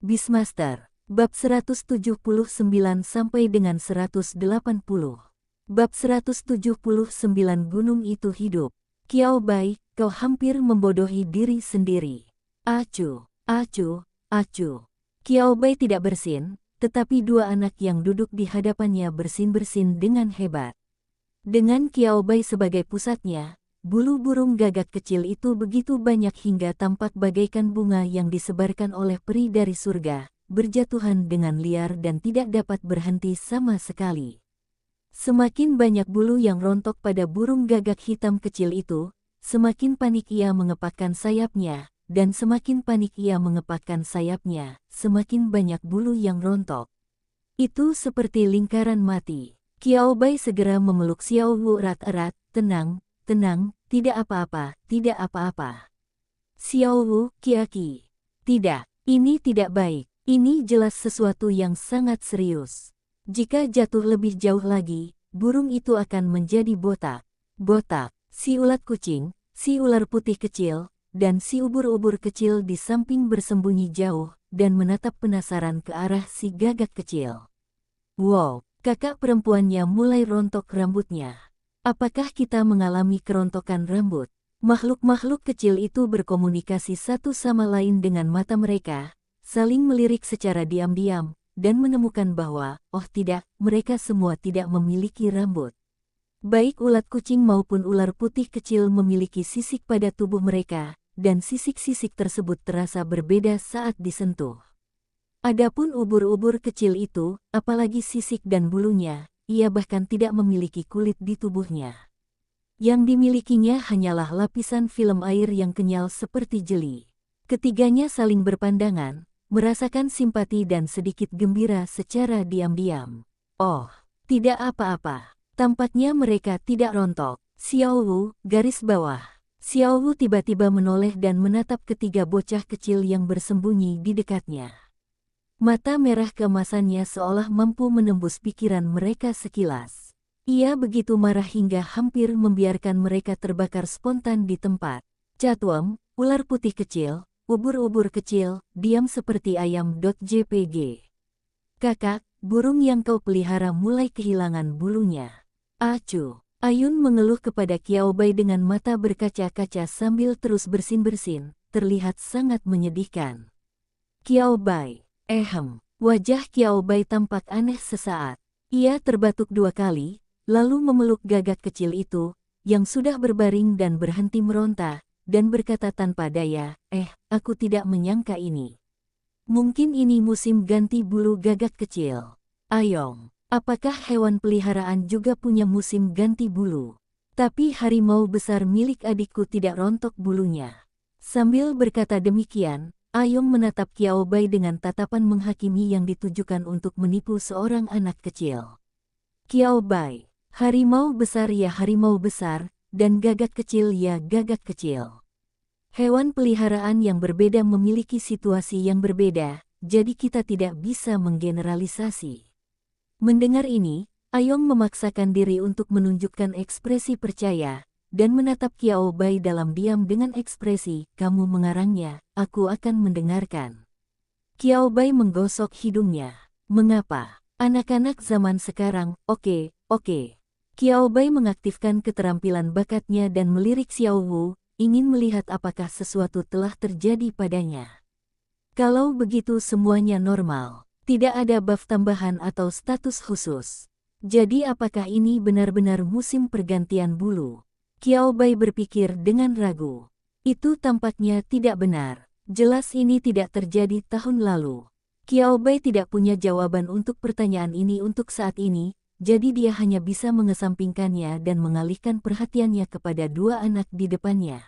Beastmaster. Bab 179 sampai dengan 180. Bab 179 Gunung itu hidup. Qiao Bai, kau hampir membodohi diri sendiri. Acu, acu, acu. Qiao Bai tidak bersin, tetapi dua anak yang duduk di hadapannya bersin-bersin dengan hebat. Dengan Qiao Bai sebagai pusatnya, bulu burung gagak kecil itu begitu banyak hingga tampak bagaikan bunga yang disebarkan oleh peri dari surga, berjatuhan dengan liar dan tidak dapat berhenti sama sekali. Semakin banyak bulu yang rontok pada burung gagak hitam kecil itu, semakin panik ia mengepakkan sayapnya, dan semakin panik ia mengepakkan sayapnya, semakin banyak bulu yang rontok. Itu seperti lingkaran mati. Qiao Bai segera memeluk Xiao Wu erat-erat. Tenang, tenang, tidak apa-apa, tidak apa-apa. Xiao Wu, Kiaki. Tidak, ini tidak baik. Ini jelas sesuatu yang sangat serius. Jika jatuh lebih jauh lagi, burung itu akan menjadi botak. Botak, si ulat kucing, si ular putih kecil, dan si ubur-ubur kecil di samping bersembunyi jauh dan menatap penasaran ke arah si gagak kecil. Wow, kakak perempuannya mulai rontok rambutnya. Apakah kita mengalami kerontokan rambut? Makhluk-makhluk kecil itu berkomunikasi satu sama lain dengan mata mereka, saling melirik secara diam-diam, dan menemukan bahwa, oh tidak, mereka semua tidak memiliki rambut. Baik ulat kucing maupun ular putih kecil memiliki sisik pada tubuh mereka, dan sisik-sisik tersebut terasa berbeda saat disentuh. Adapun ubur-ubur kecil itu, apalagi sisik dan bulunya, ia bahkan tidak memiliki kulit di tubuhnya. Yang dimilikinya hanyalah lapisan film air yang kenyal seperti jeli. Ketiganya saling berpandangan, merasakan simpati dan sedikit gembira secara diam-diam. Oh, tidak apa-apa. Tampaknya mereka tidak rontok. Xiao Wu, garis bawah. Xiao Wu tiba-tiba menoleh dan menatap ketiga bocah kecil yang bersembunyi di dekatnya. Mata merah keemasannya seolah mampu menembus pikiran mereka sekilas. Ia begitu marah hingga hampir membiarkan mereka terbakar spontan di tempat. Catwam, ular putih kecil, ubur-ubur kecil, diam seperti ayam. JPG. Kakak, burung yang kau pelihara mulai kehilangan bulunya. Acu. Ayun mengeluh kepada Qiao Bai dengan mata berkaca-kaca sambil terus bersin-bersin, terlihat sangat menyedihkan. Qiao Bai. Wajah Qiao Bai tampak aneh sesaat. Ia terbatuk dua kali, lalu memeluk gagak kecil itu, yang sudah berbaring dan berhenti meronta, dan berkata tanpa daya, aku tidak menyangka ini. Mungkin ini musim ganti bulu gagak kecil. Ayong, apakah hewan peliharaan juga punya musim ganti bulu? Tapi harimau besar milik adikku tidak rontok bulunya. Sambil berkata demikian, Ayong menatap Qiao Bai dengan tatapan menghakimi yang ditujukan untuk menipu seorang anak kecil. Qiao Bai, harimau besar ya harimau besar, dan gagak kecil ya gagak kecil. Hewan peliharaan yang berbeda memiliki situasi yang berbeda, jadi kita tidak bisa menggeneralisasi. Mendengar ini, Ayong memaksakan diri untuk menunjukkan ekspresi percaya, dan menatap Qiao Bai dalam diam dengan ekspresi, kamu mengarangnya, aku akan mendengarkan. Qiao Bai menggosok hidungnya. Mengapa? Anak-anak zaman sekarang, oke. Qiao Bai mengaktifkan keterampilan bakatnya dan melirik Xiao Wu, ingin melihat apakah sesuatu telah terjadi padanya. Kalau begitu semuanya normal, tidak ada buff tambahan atau status khusus. Jadi apakah ini benar-benar musim pergantian bulu? Qiao Bai berpikir dengan ragu. Itu tampaknya tidak benar. Jelas ini tidak terjadi tahun lalu. Qiao Bai tidak punya jawaban untuk pertanyaan ini untuk saat ini, jadi dia hanya bisa mengesampingkannya dan mengalihkan perhatiannya kepada dua anak di depannya.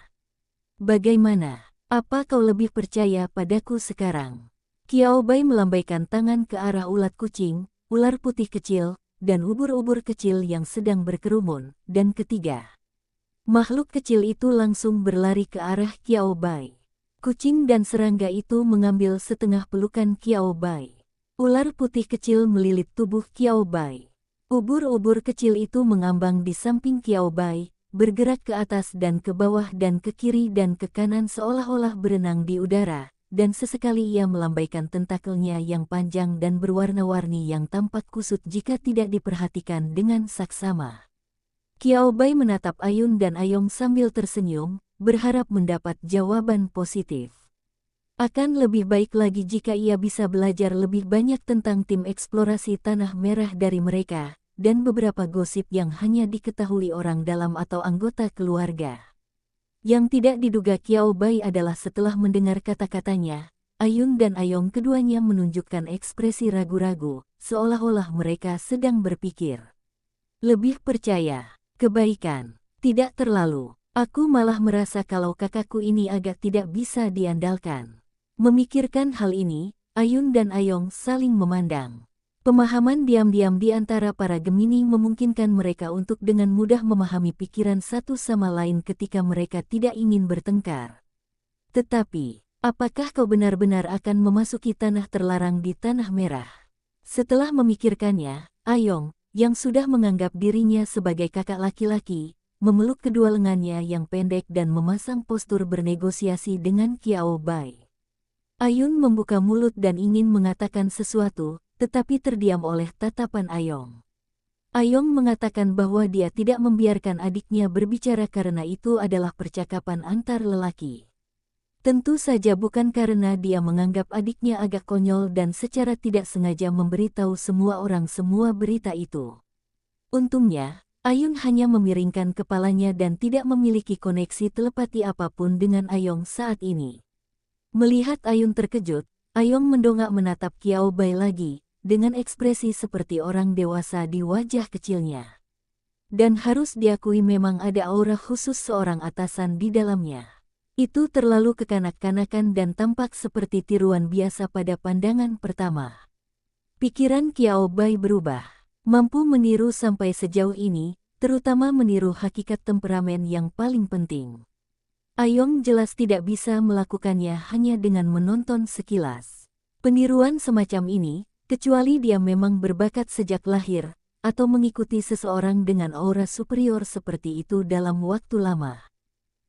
Bagaimana? Apa kau lebih percaya padaku sekarang? Qiao Bai melambaikan tangan ke arah ulat kucing, ular putih kecil, dan ubur-ubur kecil yang sedang berkerumun, dan ketiga makhluk kecil itu langsung berlari ke arah Qiao Bai. Kucing dan serangga itu mengambil setengah pelukan Qiao Bai. Ular putih kecil melilit tubuh Qiao Bai. Ubur-ubur kecil itu mengambang di samping Qiao Bai, bergerak ke atas dan ke bawah dan ke kiri dan ke kanan seolah-olah berenang di udara, dan sesekali ia melambaikan tentakelnya yang panjang dan berwarna-warni yang tampak kusut jika tidak diperhatikan dengan saksama. Qiao Bai menatap Ayun dan Ayong sambil tersenyum, berharap mendapat jawaban positif. Akan lebih baik lagi jika ia bisa belajar lebih banyak tentang tim eksplorasi Tanah Merah dari mereka, dan beberapa gosip yang hanya diketahui orang dalam atau anggota keluarga. Yang tidak diduga Qiao Bai adalah setelah mendengar kata-katanya, Ayun dan Ayong keduanya menunjukkan ekspresi ragu-ragu, seolah-olah mereka sedang berpikir. Lebih percaya, kebaikan, tidak terlalu. Aku malah merasa kalau kakakku ini agak tidak bisa diandalkan. Memikirkan hal ini, Ayun dan Ayong saling memandang. Pemahaman diam-diam di antara para Gemini memungkinkan mereka untuk dengan mudah memahami pikiran satu sama lain ketika mereka tidak ingin bertengkar. Tetapi, apakah kau benar-benar akan memasuki tanah terlarang di Tanah Merah? Setelah memikirkannya, Ayong, yang sudah menganggap dirinya sebagai kakak laki-laki, memeluk kedua lengannya yang pendek dan memasang postur bernegosiasi dengan Qiao Bai. Ayun membuka mulut dan ingin mengatakan sesuatu, tetapi terdiam oleh tatapan Ayong. Ayong mengatakan bahwa dia tidak membiarkan adiknya berbicara karena itu adalah percakapan antar lelaki. Tentu saja bukan karena dia menganggap adiknya agak konyol dan secara tidak sengaja memberitahu semua orang semua berita itu. Untungnya, Ayun hanya memiringkan kepalanya dan tidak memiliki koneksi telepati apapun dengan Ayong saat ini. Melihat Ayun terkejut, Ayong mendongak menatap Qiao Bai lagi, dengan ekspresi seperti orang dewasa di wajah kecilnya. Dan harus diakui memang ada aura khusus seorang atasan di dalamnya. Itu terlalu kekanak-kanakan dan tampak seperti tiruan biasa pada pandangan pertama. Pikiran Qiao Bai berubah. Mampu meniru sampai sejauh ini, terutama meniru hakikat temperamen yang paling penting. Ayong jelas tidak bisa melakukannya hanya dengan menonton sekilas. Peniruan semacam ini, kecuali dia memang berbakat sejak lahir, atau mengikuti seseorang dengan aura superior seperti itu dalam waktu lama.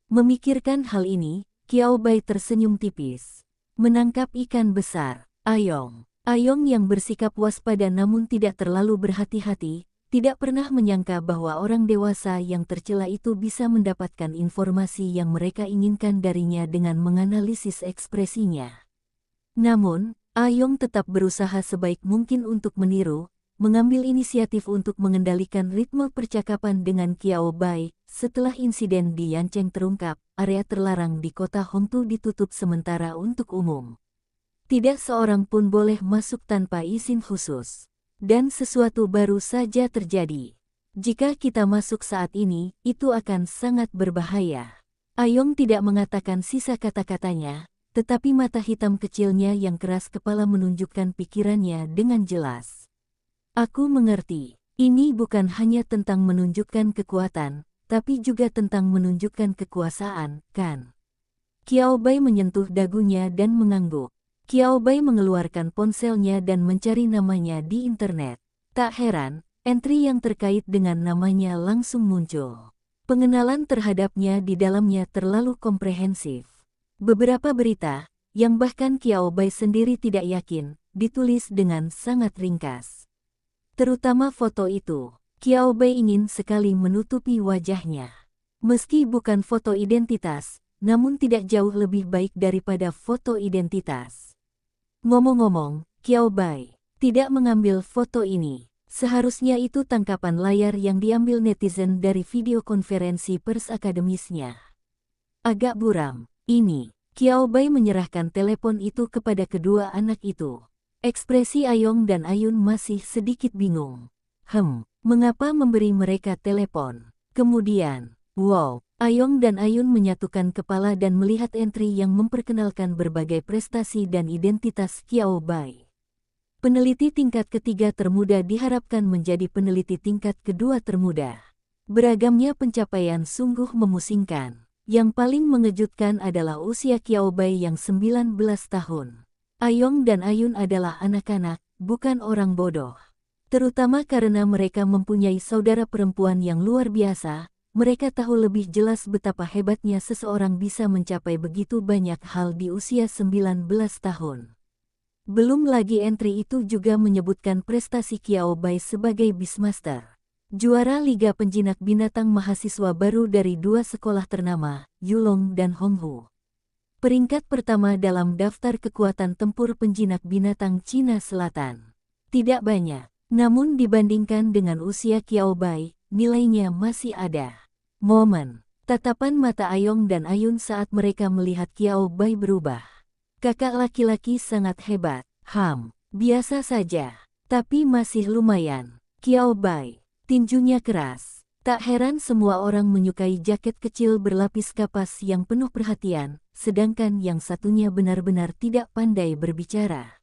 Memikirkan hal ini, Qiao Bai tersenyum tipis. Menangkap ikan besar, Ayong. Ayong yang bersikap waspada namun tidak terlalu berhati-hati, tidak pernah menyangka bahwa orang dewasa yang tercela itu bisa mendapatkan informasi yang mereka inginkan darinya dengan menganalisis ekspresinya. Namun, Ayong tetap berusaha sebaik mungkin untuk meniru, mengambil inisiatif untuk mengendalikan ritme percakapan dengan Qiao Bai. Setelah insiden di Yancheng terungkap, area terlarang di kota Hongtu ditutup sementara untuk umum. Tidak seorang pun boleh masuk tanpa izin khusus. Dan sesuatu baru saja terjadi. Jika kita masuk saat ini, itu akan sangat berbahaya. Ayong tidak mengatakan sisa kata-katanya, tetapi mata hitam kecilnya yang keras kepala menunjukkan pikirannya dengan jelas. Aku mengerti, ini bukan hanya tentang menunjukkan kekuatan, tapi juga tentang menunjukkan kekuasaan, kan? Qiao Bai menyentuh dagunya dan mengangguk. Qiao Bai mengeluarkan ponselnya dan mencari namanya di internet. Tak heran, entry yang terkait dengan namanya langsung muncul. Pengenalan terhadapnya di dalamnya terlalu komprehensif. Beberapa berita, yang bahkan Qiao Bai sendiri tidak yakin, ditulis dengan sangat ringkas. Terutama foto itu, Qiao Bai ingin sekali menutupi wajahnya. Meski bukan foto identitas, namun tidak jauh lebih baik daripada foto identitas. Ngomong-ngomong, Qiao Bai tidak mengambil foto ini. Seharusnya itu tangkapan layar yang diambil netizen dari video konferensi pers akademisnya. Agak buram, ini. Qiao Bai menyerahkan telepon itu kepada kedua anak itu. Ekspresi Ayong dan Ayun masih sedikit bingung. Mengapa memberi mereka telepon? Kemudian, wow. Ayong dan Ayun menyatukan kepala dan melihat entry yang memperkenalkan berbagai prestasi dan identitas Qiao Bai. Peneliti tingkat ketiga termuda diharapkan menjadi peneliti tingkat kedua termuda. Beragamnya pencapaian sungguh memusingkan. Yang paling mengejutkan adalah usia Qiao Bai yang 19 tahun. Ayong dan Ayun adalah anak-anak, bukan orang bodoh. Terutama karena mereka mempunyai saudara perempuan yang luar biasa, mereka tahu lebih jelas betapa hebatnya seseorang bisa mencapai begitu banyak hal di usia 19 tahun. Belum lagi entry itu juga menyebutkan prestasi Qiao Bai sebagai Beastmaster. Juara Liga Penjinak Binatang mahasiswa baru dari dua sekolah ternama, Yulong dan Honghu. Peringkat pertama dalam daftar kekuatan tempur penjinak binatang Cina Selatan. Tidak banyak, namun dibandingkan dengan usia Qiao Bai, nilainya masih ada. Momen, tatapan mata Ayong dan Ayun saat mereka melihat Qiao Bai berubah. Kakak laki-laki sangat hebat, biasa saja, tapi masih lumayan. Qiao Bai, tinjunya keras. Tak heran semua orang menyukai jaket kecil berlapis kapas yang penuh perhatian, sedangkan yang satunya benar-benar tidak pandai berbicara.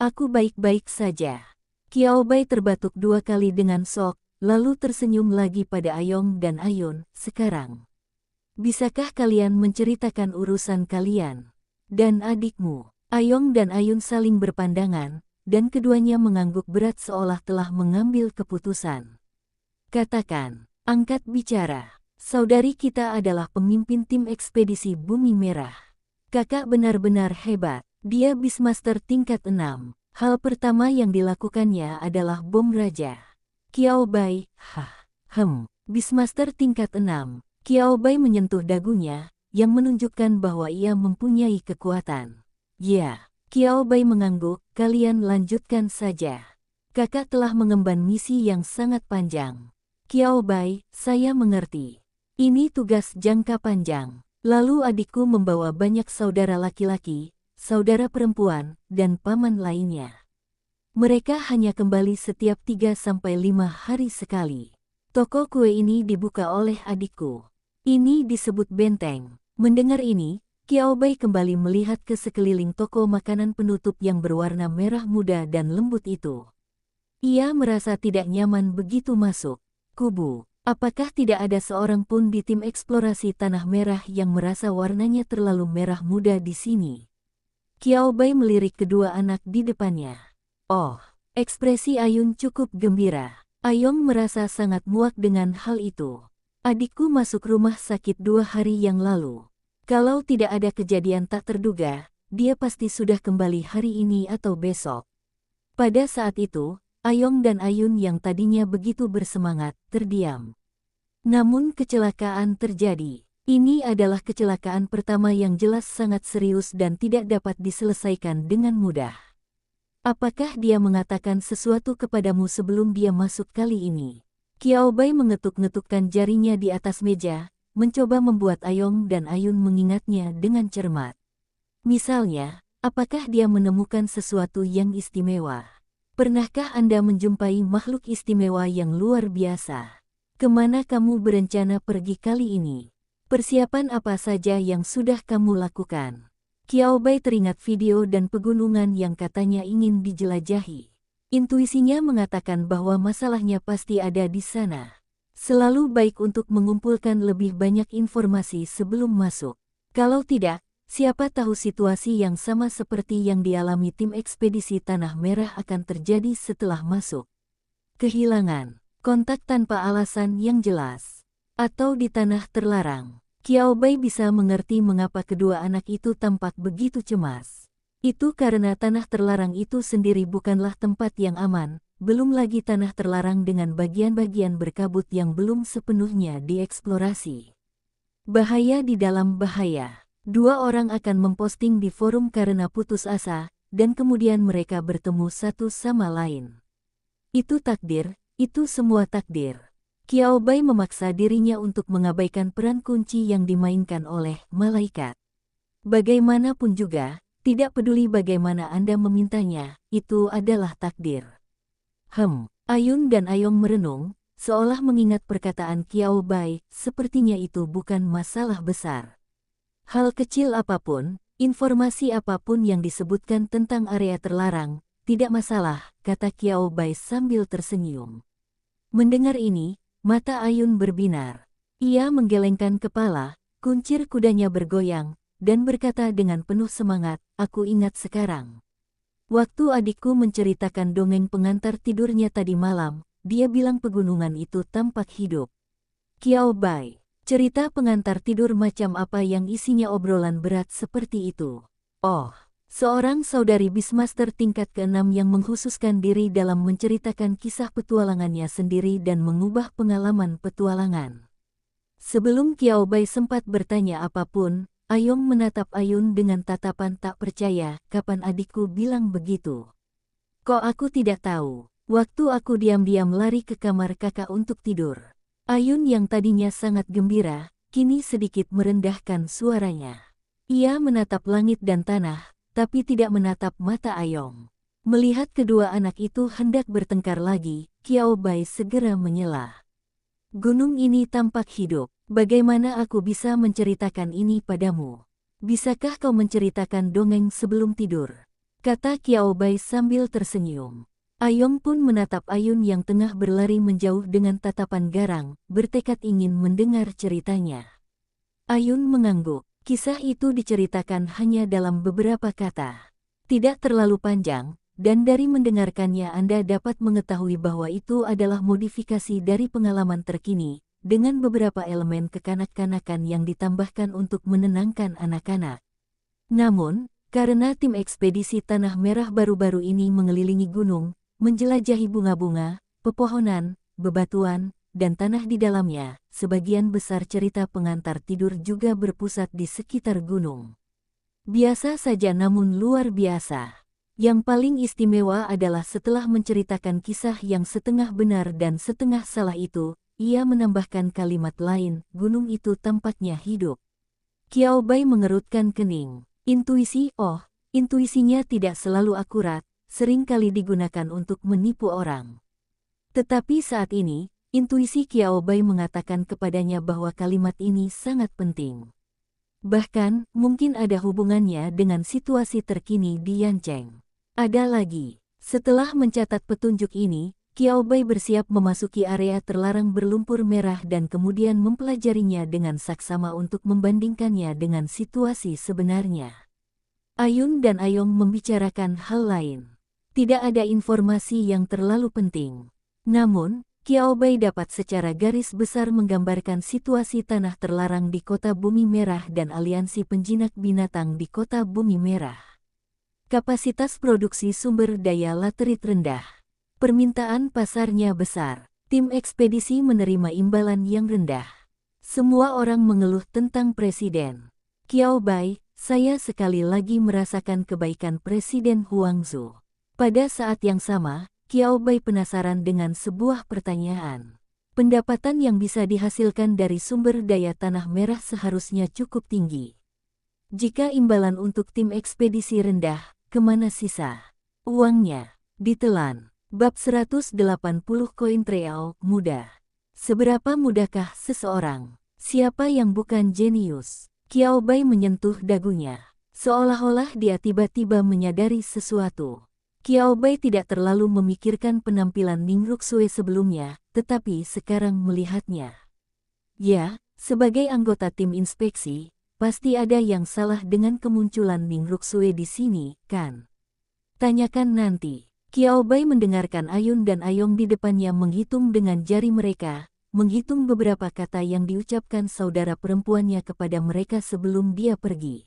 Aku baik-baik saja. Qiao Bai terbatuk 2 kali dengan sok, lalu tersenyum lagi pada Ayong dan Ayun. Sekarang, bisakah kalian menceritakan urusan kalian dan adikmu? Ayong dan Ayun saling berpandangan, dan keduanya mengangguk berat seolah telah mengambil keputusan. Katakan, angkat bicara. Saudari kita adalah pemimpin tim ekspedisi Bumi Merah. Kakak benar-benar hebat. Dia Beastmaster tingkat 6. Hal pertama yang dilakukannya adalah bom raja. Qiao Bai, Beastmaster tingkat 6. Qiao Bai menyentuh dagunya, yang menunjukkan bahwa ia mempunyai kekuatan. Ya, Qiao Bai mengangguk, kalian lanjutkan saja. Kakak telah mengemban misi yang sangat panjang. Qiao Bai, saya mengerti. Ini tugas jangka panjang. Lalu adikku membawa banyak saudara laki-laki, saudara perempuan, dan paman lainnya. Mereka hanya kembali setiap 3-5 hari sekali. Toko kue ini dibuka oleh adikku. Ini disebut benteng. Mendengar ini, Qiao Bai kembali melihat ke sekeliling toko makanan penutup yang berwarna merah muda dan lembut itu. Ia merasa tidak nyaman begitu masuk. Kubu, apakah tidak ada seorang pun di tim eksplorasi Tanah Merah yang merasa warnanya terlalu merah muda di sini? Qiao Bai melirik kedua anak di depannya. Oh, ekspresi Ayun cukup gembira. Ayong merasa sangat muak dengan hal itu. Adikku masuk rumah sakit 2 hari yang lalu. Kalau tidak ada kejadian tak terduga, dia pasti sudah kembali hari ini atau besok. Pada saat itu, Ayong dan Ayun yang tadinya begitu bersemangat, terdiam. Namun kecelakaan terjadi. Ini adalah kecelakaan pertama yang jelas sangat serius dan tidak dapat diselesaikan dengan mudah. Apakah dia mengatakan sesuatu kepadamu sebelum dia masuk kali ini? Qiao Bai mengetuk-ngetukkan jarinya di atas meja, mencoba membuat Ayong dan Ayun mengingatnya dengan cermat. Misalnya, apakah dia menemukan sesuatu yang istimewa? Pernahkah Anda menjumpai makhluk istimewa yang luar biasa? Kemana kamu berencana pergi kali ini? Persiapan apa saja yang sudah kamu lakukan? Qiao Bai teringat video dan pegunungan yang katanya ingin dijelajahi. Intuisinya mengatakan bahwa masalahnya pasti ada di sana. Selalu baik untuk mengumpulkan lebih banyak informasi sebelum masuk. Kalau tidak, siapa tahu situasi yang sama seperti yang dialami tim ekspedisi Tanah Merah akan terjadi setelah masuk. Kehilangan kontak tanpa alasan yang jelas, atau di tanah terlarang. Qiao Bai bisa mengerti mengapa kedua anak itu tampak begitu cemas. Itu karena tanah terlarang itu sendiri bukanlah tempat yang aman, belum lagi tanah terlarang dengan bagian-bagian berkabut yang belum sepenuhnya dieksplorasi. Bahaya di dalam bahaya. 2 orang akan memposting di forum karena putus asa, dan kemudian mereka bertemu satu sama lain. Itu takdir, itu semua takdir. Qiao Bai memaksa dirinya untuk mengabaikan peran kunci yang dimainkan oleh malaikat. Bagaimanapun juga, tidak peduli bagaimana Anda memintanya, itu adalah takdir. Ayun dan Ayong merenung, seolah mengingat perkataan Qiao Bai, sepertinya itu bukan masalah besar. Hal kecil apapun, informasi apapun yang disebutkan tentang area terlarang, tidak masalah, kata Qiao Bai sambil tersenyum. Mendengar ini, mata Ayun berbinar. Ia menggelengkan kepala, kuncir kudanya bergoyang, dan berkata dengan penuh semangat, aku ingat sekarang. Waktu adikku menceritakan dongeng pengantar tidurnya tadi malam, dia bilang pegunungan itu tampak hidup. Kiao Bai, cerita pengantar tidur macam apa yang isinya obrolan berat seperti itu? Oh, seorang saudari Beastmaster tingkat ke-6 yang mengkhususkan diri dalam menceritakan kisah petualangannya sendiri dan mengubah pengalaman petualangan. Sebelum Kiao Bai sempat bertanya apapun, Ayong menatap Ayun dengan tatapan tak percaya. Kapan adikku bilang begitu? Kok aku tidak tahu? Waktu aku diam-diam lari ke kamar kakak untuk tidur. Ayun yang tadinya sangat gembira, kini sedikit merendahkan suaranya. Ia menatap langit dan tanah, tapi tidak menatap mata Ayong. Melihat kedua anak itu hendak bertengkar lagi, Kiao Bai segera menyela. Gunung ini tampak hidup. Bagaimana aku bisa menceritakan ini padamu? Bisakah kau menceritakan dongeng sebelum tidur? Kata Kiao Bai sambil tersenyum. Ayong pun menatap Ayun yang tengah berlari menjauh dengan tatapan garang, bertekad ingin mendengar ceritanya. Ayun mengangguk. Kisah itu diceritakan hanya dalam beberapa kata. Tidak terlalu panjang, dan dari mendengarkannya Anda dapat mengetahui bahwa itu adalah modifikasi dari pengalaman terkini, dengan beberapa elemen kekanak-kanakan yang ditambahkan untuk menenangkan anak-anak. Namun, karena tim ekspedisi Tanah Merah baru-baru ini mengelilingi gunung, menjelajahi bunga-bunga, pepohonan, bebatuan, dan tanah di dalamnya, sebagian besar cerita pengantar tidur juga berpusat di sekitar gunung. Biasa saja namun luar biasa. Yang paling istimewa adalah setelah menceritakan kisah yang setengah benar dan setengah salah itu, ia menambahkan kalimat lain, gunung itu tampaknya hidup. Kiao Bai mengerutkan kening. Intuisi, intuisinya tidak selalu akurat, sering kali digunakan untuk menipu orang. Tetapi saat ini, intuisi Kiao Bai mengatakan kepadanya bahwa kalimat ini sangat penting. Bahkan, mungkin ada hubungannya dengan situasi terkini di Yancheng. Ada lagi. Setelah mencatat petunjuk ini, Kiao Bai bersiap memasuki area terlarang berlumpur merah dan kemudian mempelajarinya dengan saksama untuk membandingkannya dengan situasi sebenarnya. Ayun dan Ayong membicarakan hal lain. Tidak ada informasi yang terlalu penting. Namun, Kiao Bai dapat secara garis besar menggambarkan situasi tanah terlarang di kota Bumi Merah dan aliansi penjinak binatang di kota Bumi Merah. Kapasitas produksi sumber daya laterit rendah. Permintaan pasarnya besar. Tim ekspedisi menerima imbalan yang rendah. Semua orang mengeluh tentang presiden. Kiao Bai, saya sekali lagi merasakan kebaikan Presiden Huangzu. Pada saat yang sama, Kiao Bai penasaran dengan sebuah pertanyaan. Pendapatan yang bisa dihasilkan dari sumber daya Tanah Merah seharusnya cukup tinggi. Jika imbalan untuk tim ekspedisi rendah, kemana sisa uangnya? Ditelan. Bab 180 koin real mudah. Seberapa mudahkah seseorang? Siapa yang bukan jenius? Kiao Bai menyentuh dagunya. Seolah-olah dia tiba-tiba menyadari sesuatu. Kiao Bai tidak terlalu memikirkan penampilan Ning Ruxue sebelumnya, tetapi sekarang melihatnya. Ya, sebagai anggota tim inspeksi, pasti ada yang salah dengan kemunculan Ning Ruxue di sini, kan? Tanyakan nanti. Kiao Bai mendengarkan Ayun dan Ayong di depannya menghitung dengan jari mereka, menghitung beberapa kata yang diucapkan saudara perempuannya kepada mereka sebelum dia pergi.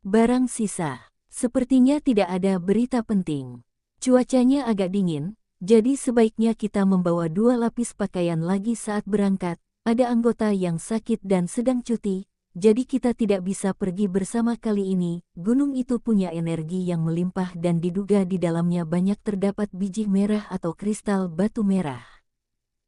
Barang sisa. Sepertinya tidak ada berita penting. Cuacanya agak dingin, jadi sebaiknya kita membawa 2 lapis pakaian lagi saat berangkat. Ada anggota yang sakit dan sedang cuti, jadi kita tidak bisa pergi bersama kali ini. Gunung itu punya energi yang melimpah dan diduga di dalamnya banyak terdapat biji merah atau kristal batu merah.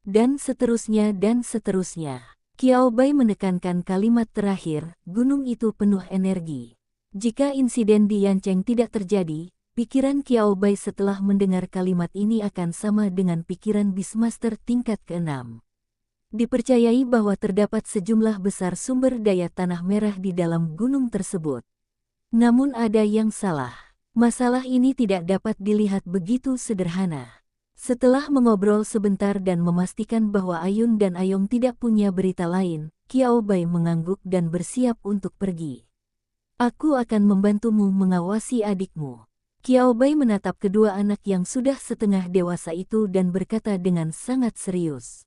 Dan seterusnya dan seterusnya. Kiao Bai menekankan kalimat terakhir, gunung itu penuh energi. Jika insiden di Yancheng tidak terjadi, pikiran Kiao Bai setelah mendengar kalimat ini akan sama dengan pikiran Beastmaster tingkat ke-6. Dipercayai bahwa terdapat sejumlah besar sumber daya Tanah Merah di dalam gunung tersebut. Namun ada yang salah. Masalah ini tidak dapat dilihat begitu sederhana. Setelah mengobrol sebentar dan memastikan bahwa Ayun dan Ayong tidak punya berita lain, Kiao Bai mengangguk dan bersiap untuk pergi. Aku akan membantumu mengawasi adikmu. Kiao Bai menatap kedua anak yang sudah setengah dewasa itu dan berkata dengan sangat serius.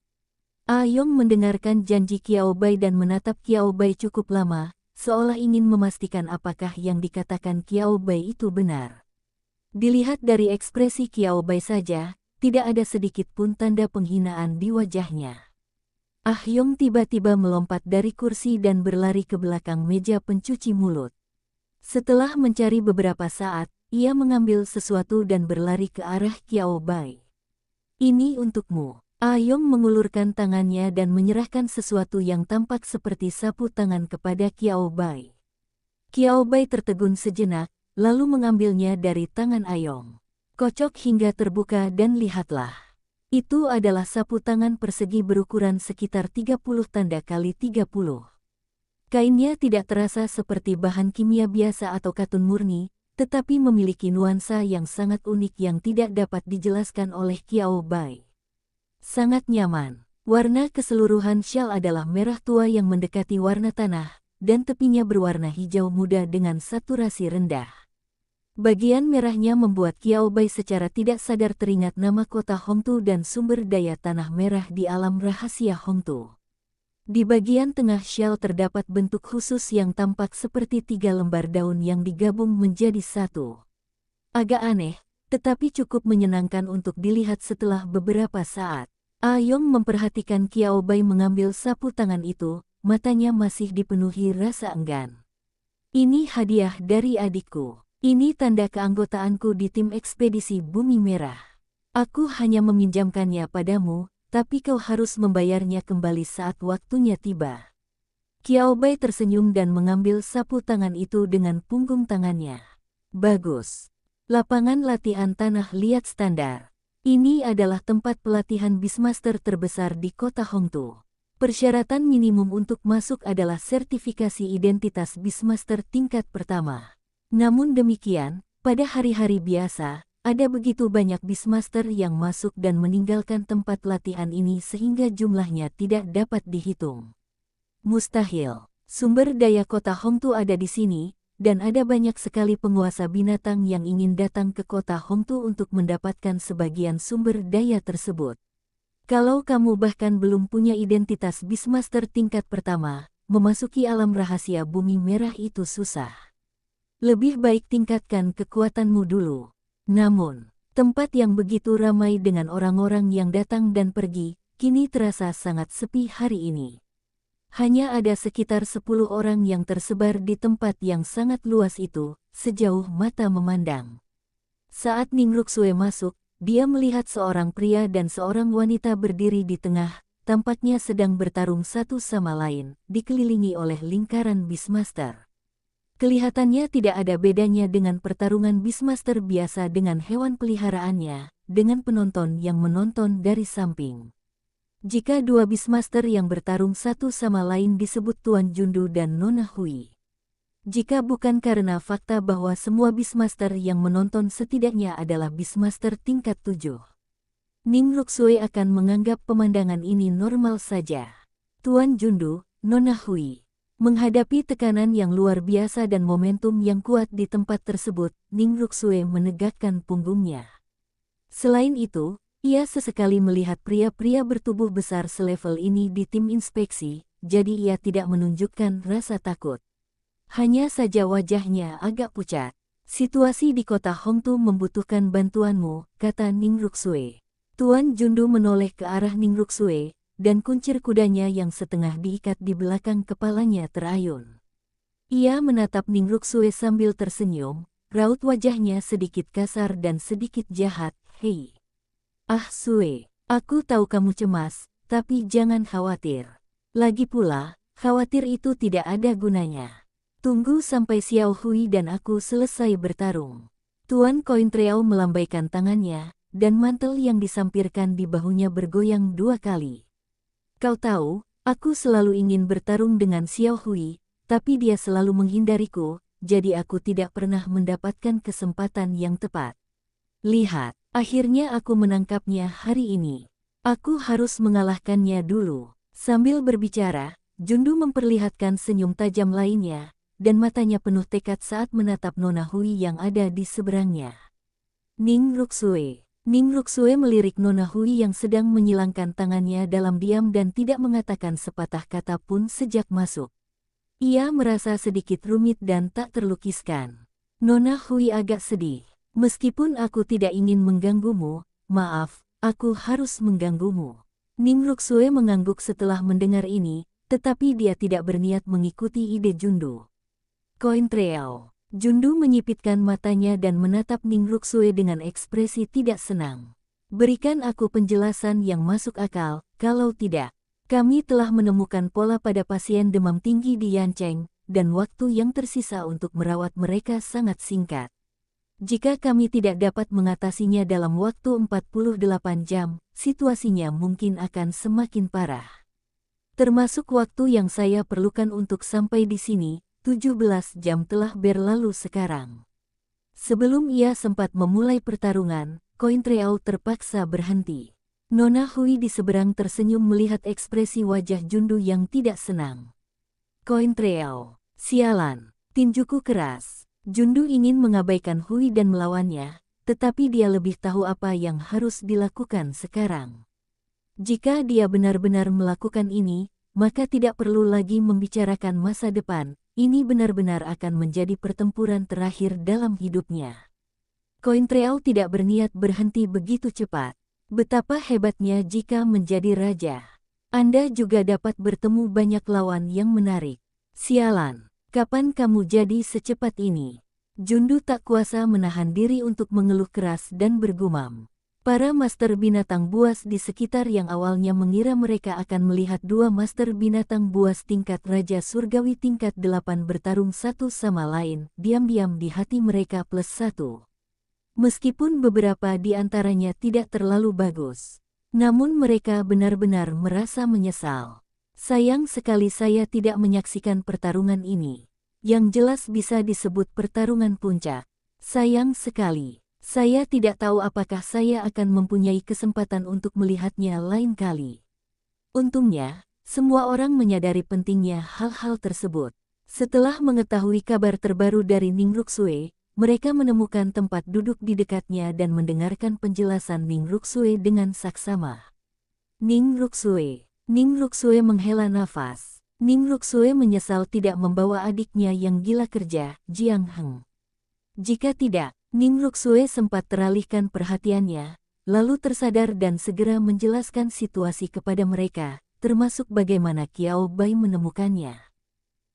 Yong mendengarkan janji Qiao Bai dan menatap Qiao Bai cukup lama, seolah ingin memastikan apakah yang dikatakan Qiao Bai itu benar. Dilihat dari ekspresi Qiao Bai saja, tidak ada sedikit pun tanda penghinaan di wajahnya. Yong tiba-tiba melompat dari kursi dan berlari ke belakang meja pencuci mulut. Setelah mencari beberapa saat, ia mengambil sesuatu dan berlari ke arah Qiao Bai. Ini untukmu. Yong mengulurkan tangannya dan menyerahkan sesuatu yang tampak seperti sapu tangan kepada Qiao Bai. Qiao Bai tertegun sejenak, lalu mengambilnya dari tangan Yong. Kocok hingga terbuka dan lihatlah. Itu adalah sapu tangan persegi berukuran sekitar 30 tanda kali 30. Kainnya tidak terasa seperti bahan kimia biasa atau katun murni, tetapi memiliki nuansa yang sangat unik yang tidak dapat dijelaskan oleh Qiao Bai. Sangat nyaman. Warna keseluruhan syal adalah merah tua yang mendekati warna tanah, dan tepinya berwarna hijau muda dengan saturasi rendah. Bagian merahnya membuat Qiao Bai secara tidak sadar teringat nama kota Hongtu dan sumber daya tanah merah di alam rahasia Hongtu. Di bagian tengah syal terdapat bentuk khusus yang tampak seperti 3 lembar daun yang digabung menjadi satu. Agak aneh, tetapi cukup menyenangkan untuk dilihat setelah beberapa saat. Yong memperhatikan Qiao Bai mengambil sapu tangan itu, matanya masih dipenuhi rasa enggan. Ini hadiah dari adikku. Ini tanda keanggotaanku di tim ekspedisi Bumi Merah. Aku hanya meminjamkannya padamu, tapi kau harus membayarnya kembali saat waktunya tiba. Qiao Bai tersenyum dan mengambil sapu tangan itu dengan punggung tangannya. Bagus. Lapangan latihan tanah liat standar. Ini adalah tempat pelatihan Beastmaster terbesar di kota Hongtu. Persyaratan minimum untuk masuk adalah sertifikasi identitas Beastmaster tingkat pertama. Namun demikian, pada hari-hari biasa, ada begitu banyak Beastmaster yang masuk dan meninggalkan tempat latihan ini sehingga jumlahnya tidak dapat dihitung. Mustahil. Sumber daya kota Hongtu ada di sini, dan ada banyak sekali penguasa binatang yang ingin datang ke kota Hongtu untuk mendapatkan sebagian sumber daya tersebut. Kalau kamu bahkan belum punya identitas Beastmaster tingkat pertama, memasuki alam rahasia Bumi Merah itu susah. Lebih baik tingkatkan kekuatanmu dulu. Namun, tempat yang begitu ramai dengan orang-orang yang datang dan pergi, kini terasa sangat sepi hari ini. Hanya ada sekitar 10 orang yang tersebar di tempat yang sangat luas itu, sejauh mata memandang. Saat Ning Ruxue masuk, dia melihat seorang pria dan seorang wanita berdiri di tengah, tampaknya sedang bertarung satu sama lain, dikelilingi oleh lingkaran Beastmaster. Kelihatannya tidak ada bedanya dengan pertarungan Beastmaster biasa dengan hewan peliharaannya, dengan penonton yang menonton dari samping. Jika dua Beastmaster yang bertarung satu sama lain disebut Tuan Jundu dan Nona Hui. Jika bukan karena fakta bahwa semua Beastmaster yang menonton setidaknya adalah Beastmaster tingkat 7. Ning Ruxue akan menganggap pemandangan ini normal saja. Tuan Jundu, Nona Hui. Menghadapi tekanan yang luar biasa dan momentum yang kuat di tempat tersebut, Ning Ruxue menegakkan punggungnya. Selain itu, ia sesekali melihat pria-pria bertubuh besar selevel ini di tim inspeksi, jadi ia tidak menunjukkan rasa takut. Hanya saja wajahnya agak pucat. Situasi di kota Hongtu membutuhkan bantuanmu, kata Ning Ruxue. Tuan Jundu menoleh ke arah Ning Ruxue, dan kuncir kudanya yang setengah diikat di belakang kepalanya terayun. Ia menatap Ning Ruxue sambil tersenyum, raut wajahnya sedikit kasar dan sedikit jahat. Hei. Sue, aku tahu kamu cemas, tapi jangan khawatir. Lagi pula, khawatir itu tidak ada gunanya. Tunggu sampai Xiao Hui dan aku selesai bertarung. Tuan Cointreau melambaikan tangannya, dan mantel yang disampirkan di bahunya bergoyang 2 kali. Kau tahu, aku selalu ingin bertarung dengan Xiao Hui, tapi dia selalu menghindariku, jadi aku tidak pernah mendapatkan kesempatan yang tepat. Lihat. Akhirnya aku menangkapnya hari ini. Aku harus mengalahkannya dulu. Sambil berbicara, Jundu memperlihatkan senyum tajam lainnya, dan matanya penuh tekad saat menatap Nona Hui yang ada di seberangnya. Ning Ruxue, Ning Ruxue melirik Nona Hui yang sedang menyilangkan tangannya dalam diam dan tidak mengatakan sepatah kata pun sejak masuk. Ia merasa sedikit rumit dan tak terlukiskan. Nona Hui agak sedih. Meskipun aku tidak ingin mengganggumu, maaf, aku harus mengganggumu. Ning Ruxue mengangguk setelah mendengar ini, tetapi dia tidak berniat mengikuti ide Jundu. Koin Treao. Jundu menyipitkan matanya dan menatap Ning Ruxue dengan ekspresi tidak senang. Berikan aku penjelasan yang masuk akal, kalau tidak, kami telah menemukan pola pada pasien demam tinggi di Yancheng, dan waktu yang tersisa untuk merawat mereka sangat singkat. Jika kami tidak dapat mengatasinya dalam waktu 48 jam, situasinya mungkin akan semakin parah. Termasuk waktu yang saya perlukan untuk sampai di sini, 17 jam telah berlalu sekarang. Sebelum ia sempat memulai pertarungan, Koin Treao terpaksa berhenti. Nona Hui di seberang tersenyum melihat ekspresi wajah Jundu yang tidak senang. Koin Treao, sialan, tinjuku keras. Jundu ingin mengabaikan Hui dan melawannya, tetapi dia lebih tahu apa yang harus dilakukan sekarang. Jika dia benar-benar melakukan ini, maka tidak perlu lagi membicarakan masa depan, ini benar-benar akan menjadi pertempuran terakhir dalam hidupnya. Koin Treao tidak berniat berhenti begitu cepat. Betapa hebatnya jika menjadi raja. Anda juga dapat bertemu banyak lawan yang menarik. Sialan. Kapan kamu jadi secepat ini? Jundu tak kuasa menahan diri untuk mengeluh keras dan bergumam. Para master binatang buas di sekitar yang awalnya mengira mereka akan melihat dua master binatang buas tingkat Raja Surgawi tingkat 8 bertarung satu sama lain, diam-diam di hati mereka +1. Meskipun beberapa di antaranya tidak terlalu bagus, namun mereka benar-benar merasa menyesal. Sayang sekali saya tidak menyaksikan pertarungan ini. Yang jelas bisa disebut pertarungan puncak. Sayang sekali. Saya tidak tahu apakah saya akan mempunyai kesempatan untuk melihatnya lain kali. Untungnya, semua orang menyadari pentingnya hal-hal tersebut. Setelah mengetahui kabar terbaru dari Ning Ruxue, mereka menemukan tempat duduk di dekatnya dan mendengarkan penjelasan Ning Ruxue dengan saksama. Ning Ruxue. Ning Ruxue menghela nafas. Ning Ruxue menyesal tidak membawa adiknya yang gila kerja, Jiang Heng. Jika tidak, Ning Ruxue sempat teralihkan perhatiannya, lalu tersadar dan segera menjelaskan situasi kepada mereka, termasuk bagaimana Qiao Bai menemukannya.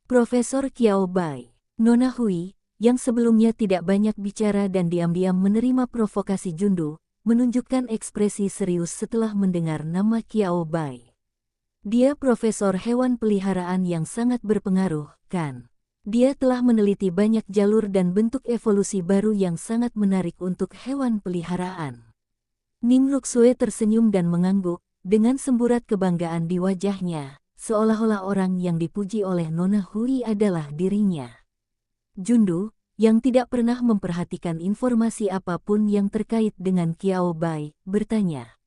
Profesor Qiao Bai, Nona Hui, yang sebelumnya tidak banyak bicara dan diam-diam menerima provokasi Jundu, menunjukkan ekspresi serius setelah mendengar nama Qiao Bai. Dia profesor hewan peliharaan yang sangat berpengaruh, kan? Dia telah meneliti banyak jalur dan bentuk evolusi baru yang sangat menarik untuk hewan peliharaan. Ning Ruxue tersenyum dan mengangguk, dengan semburat kebanggaan di wajahnya, seolah-olah orang yang dipuji oleh Nona Hui adalah dirinya. Jundu, yang tidak pernah memperhatikan informasi apapun yang terkait dengan Qiao Bai, bertanya.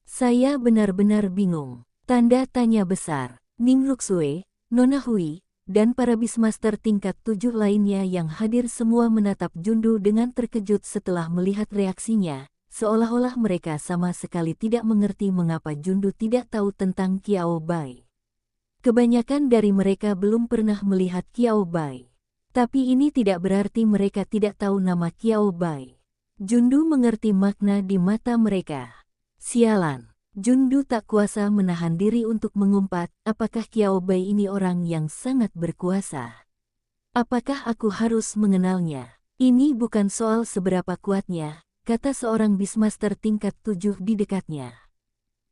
Saya benar-benar bingung. Tanda tanya besar. Ning Ruxue, Nona Hui, dan para Beastmaster tingkat 7 lainnya yang hadir semua menatap Jundu dengan terkejut setelah melihat reaksinya, seolah-olah mereka sama sekali tidak mengerti mengapa Jundu tidak tahu tentang Qiao Bai. Kebanyakan dari mereka belum pernah melihat Qiao Bai. Tapi ini tidak berarti mereka tidak tahu nama Qiao Bai. Jundu mengerti makna di mata mereka. Sialan. Jundu tak kuasa menahan diri untuk mengumpat, apakah Qiao Bai ini orang yang sangat berkuasa? Apakah aku harus mengenalnya? Ini bukan soal seberapa kuatnya, kata seorang Beastmaster tingkat 7 di dekatnya.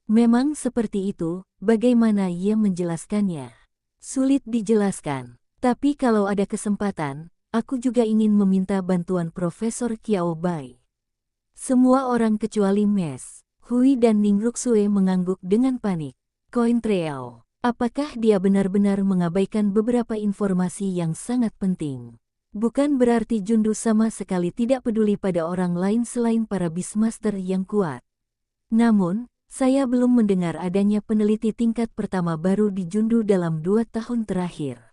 Memang seperti itu, bagaimana ia menjelaskannya? Sulit dijelaskan, tapi kalau ada kesempatan, aku juga ingin meminta bantuan Profesor Qiao Bai. Semua orang kecuali Mes, Hui dan Ning Ruxue mengangguk dengan panik. Koin Treao, apakah dia benar-benar mengabaikan beberapa informasi yang sangat penting? Bukan berarti Jundu sama sekali tidak peduli pada orang lain selain para Beastmaster yang kuat. Namun, saya belum mendengar adanya peneliti tingkat pertama baru di Jundu dalam 2 tahun terakhir.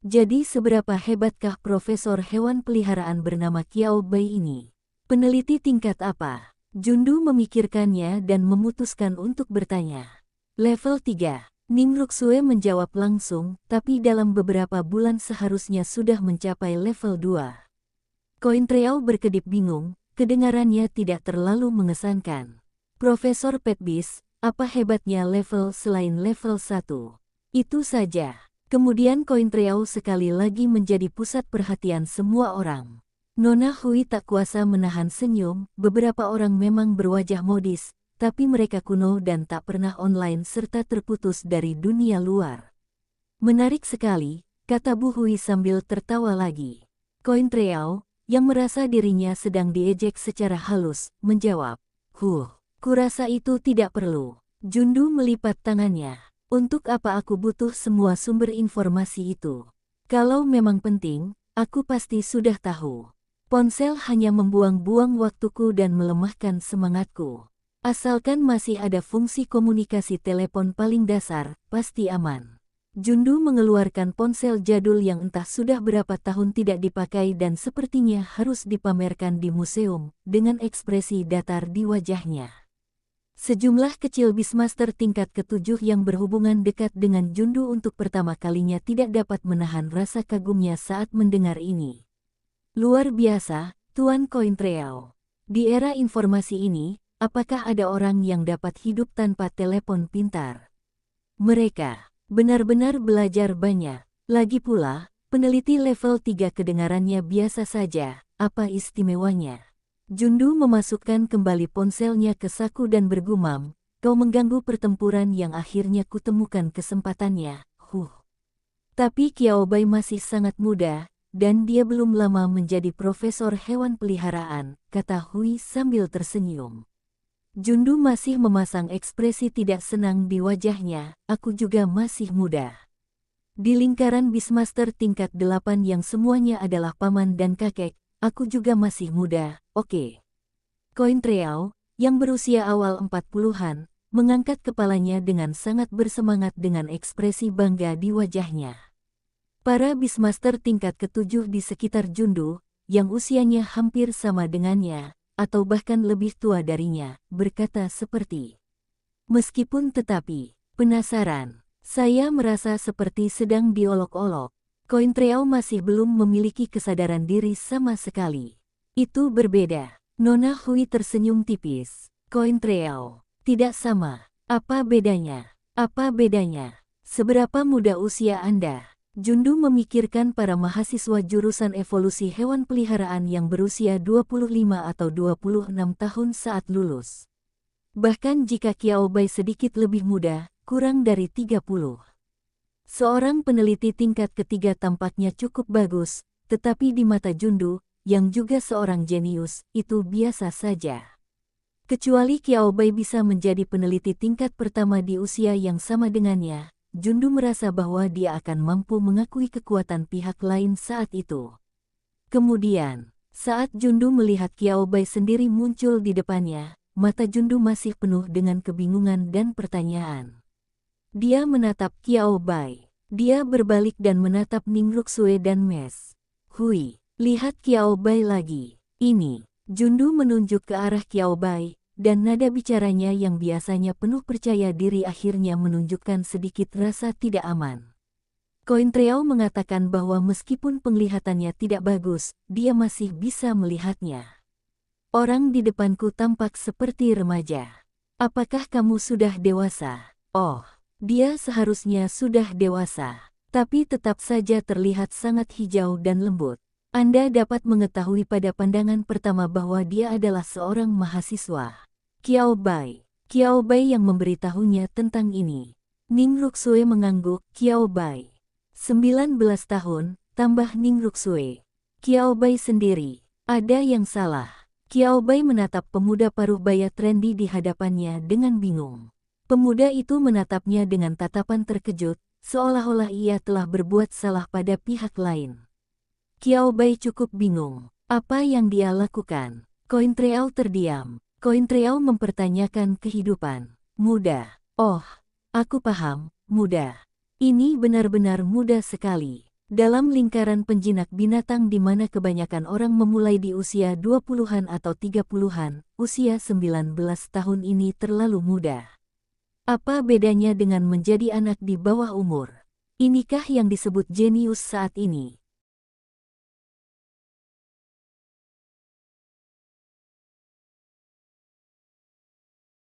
Jadi seberapa hebatkah profesor hewan peliharaan bernama Qiao Bai ini? Peneliti tingkat apa? Jundu memikirkannya dan memutuskan untuk bertanya. Level 3. Ningruksue menjawab langsung, tapi dalam beberapa bulan seharusnya sudah mencapai level 2. Kointreau berkedip bingung, kedengarannya tidak terlalu mengesankan. Profesor Petbis, apa hebatnya level selain level 1? Itu saja. Kemudian Kointreau sekali lagi menjadi pusat perhatian semua orang. Nona Hui tak kuasa menahan senyum, beberapa orang memang berwajah modis, tapi mereka kuno dan tak pernah online serta terputus dari dunia luar. Menarik sekali, kata Bu Hui sambil tertawa lagi. Kointreau, yang merasa dirinya sedang diejek secara halus, menjawab, kurasa itu tidak perlu. Jundu melipat tangannya. Untuk apa aku butuh semua sumber informasi itu? Kalau memang penting, aku pasti sudah tahu. Ponsel hanya membuang-buang waktuku dan melemahkan semangatku. Asalkan masih ada fungsi komunikasi telepon paling dasar, pasti aman. Jundu mengeluarkan ponsel jadul yang entah sudah berapa tahun tidak dipakai dan sepertinya harus dipamerkan di museum, dengan ekspresi datar di wajahnya. Sejumlah kecil Beastmaster tingkat ke-7 yang berhubungan dekat dengan Jundu untuk pertama kalinya tidak dapat menahan rasa kagumnya saat mendengar ini. Luar biasa, Tuan Kointreau. Di era informasi ini, apakah ada orang yang dapat hidup tanpa telepon pintar? Mereka benar-benar belajar banyak. Lagi pula, peneliti level 3 kedengarannya biasa saja, apa istimewanya? Jundu memasukkan kembali ponselnya ke saku dan bergumam, kau mengganggu pertempuran yang akhirnya kutemukan kesempatannya, Tapi Qiaobai masih sangat muda, dan dia belum lama menjadi profesor hewan peliharaan, kata Hui sambil tersenyum. Jundu masih memasang ekspresi tidak senang di wajahnya, aku juga masih muda. Di lingkaran Beastmaster tingkat 8 yang semuanya adalah paman dan kakek, aku juga masih muda, oke. Kointreau, yang berusia awal 40-an, mengangkat kepalanya dengan sangat bersemangat dengan ekspresi bangga di wajahnya. Para Beastmaster tingkat ke-7 di sekitar Jundu, yang usianya hampir sama dengannya, atau bahkan lebih tua darinya, berkata seperti, meskipun tetapi, penasaran, saya merasa seperti sedang diolok-olok. Kointreau masih belum memiliki kesadaran diri sama sekali. Itu berbeda. Nona Hui tersenyum tipis. Kointreau, tidak sama. Apa bedanya? Apa bedanya? Seberapa muda usia Anda? Jundu memikirkan para mahasiswa jurusan evolusi hewan peliharaan yang berusia 25 atau 26 tahun saat lulus. Bahkan jika Qiaobai sedikit lebih muda, kurang dari 30. Seorang peneliti tingkat ketiga tampaknya cukup bagus, tetapi di mata Jundu, yang juga seorang jenius, itu biasa saja. Kecuali Qiaobai bisa menjadi peneliti tingkat pertama di usia yang sama dengannya, Jundu merasa bahwa dia akan mampu mengakui kekuatan pihak lain saat itu. Kemudian, saat Jundu melihat Qiaobai sendiri muncul di depannya, mata Jundu masih penuh dengan kebingungan dan pertanyaan. Dia menatap Qiaobai. Dia berbalik dan menatap Ningruksue dan Mes. Hui, lihat Qiaobai lagi. Ini, Jundu menunjuk ke arah Qiaobai, dan nada bicaranya yang biasanya penuh percaya diri akhirnya menunjukkan sedikit rasa tidak aman. Kointreau mengatakan bahwa meskipun penglihatannya tidak bagus, dia masih bisa melihatnya. Orang di depanku tampak seperti remaja. Apakah kamu sudah dewasa? Oh, dia seharusnya sudah dewasa, tapi tetap saja terlihat sangat hijau dan lembut. Anda dapat mengetahui pada pandangan pertama bahwa dia adalah seorang mahasiswa. Qiaobai yang memberitahunya tentang ini. Ningruksue mengangguk. Qiaobai. 19 tahun, tambah Ningruksue. Qiaobai sendiri. Ada yang salah. Qiaobai menatap pemuda paruh baya trendy di hadapannya dengan bingung. Pemuda itu menatapnya dengan tatapan terkejut, seolah-olah ia telah berbuat salah pada pihak lain. Qiaobai cukup bingung. Apa yang dia lakukan? Kointreau terdiam. Kointreau mempertanyakan kehidupan. Muda. Oh, aku paham, muda. Ini benar-benar muda sekali. Dalam lingkaran penjinak binatang di mana kebanyakan orang memulai di usia 20-an atau 30-an, usia 19 tahun ini terlalu muda. Apa bedanya dengan menjadi anak di bawah umur? Inikah yang disebut jenius saat ini?